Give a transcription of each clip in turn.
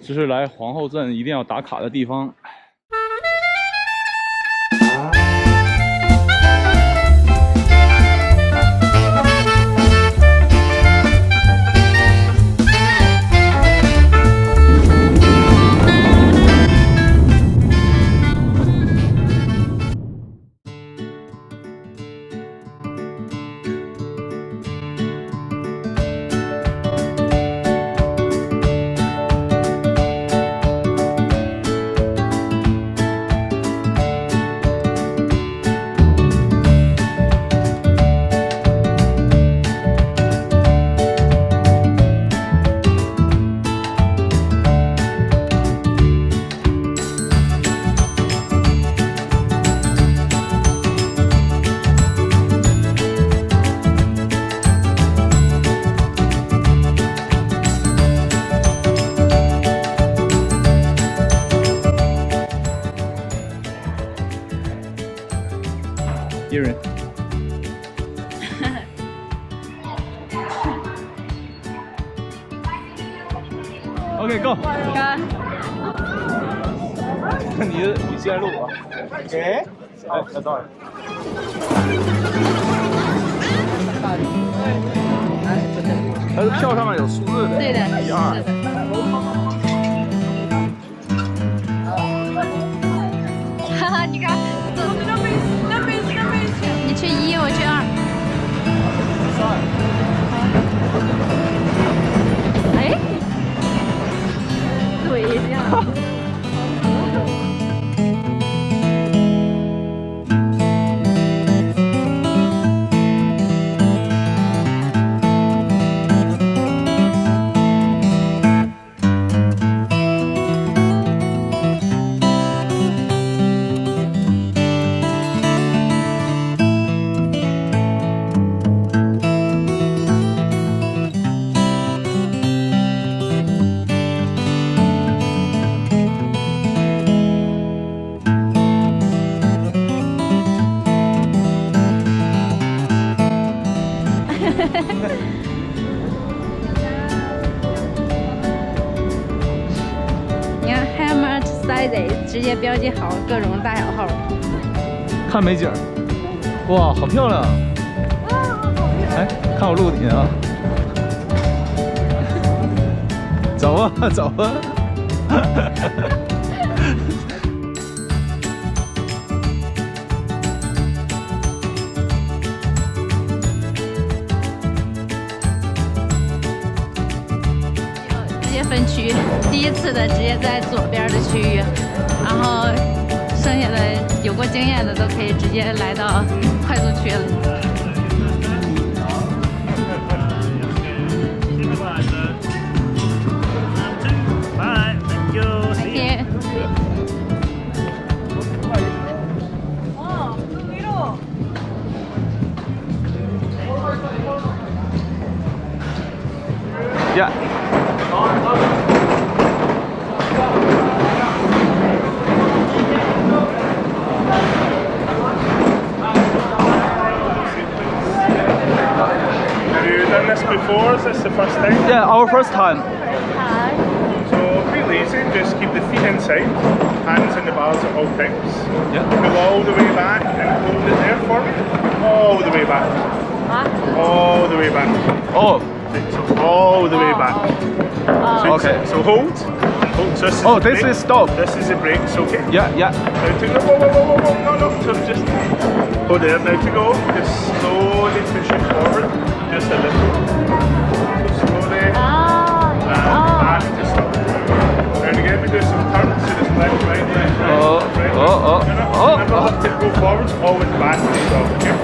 这是来皇后镇一定要打卡的地方。一人。OK go。你先录吧。哎，那到了。它是票上面有数字的。对的。1、2。哈哈，你看，你去1，我去2。哎，对呀。你看 Hammer Size 直接标记好各种大小号，看美景，哇，好漂亮！哎，看我录你啊！走啊，走啊！分区，第一次的直接在左边的区域，然后剩下的有过经验的都可以直接来到快速区了。Yeah. This before? Is this the first time? Yeah, our first time. So really easy, just keep the feet inside, hands in the bars at all times. Yeah. Go all the way back and hold it there for me. All the way back. All the way back. Oh. So all the way back. So, okay. So hold. So this is stop. This is the brakes, okay? Yeah, yeah. Now to go, whoa, no. So just hold there. Now to go, just slowly push it forward, just a little. So slowly. Back to stop. And again, we do some turns, so just left, right. Never let it go forwards, always back to stop, okay?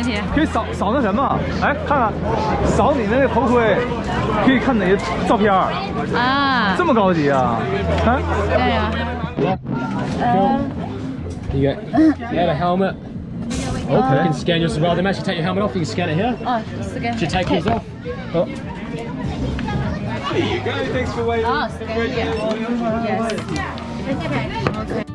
问题。可以扫那什么？哎，看看，扫你那个头盔，可以看哪些照片啊？这么高级啊！啊？对呀。You get the helmet. Okay. You can scan your surrounding match. You take your helmet off. You can scan it here. 哦，scan. Should take yours off. Oh. Oh, scan here. Yes. Okay.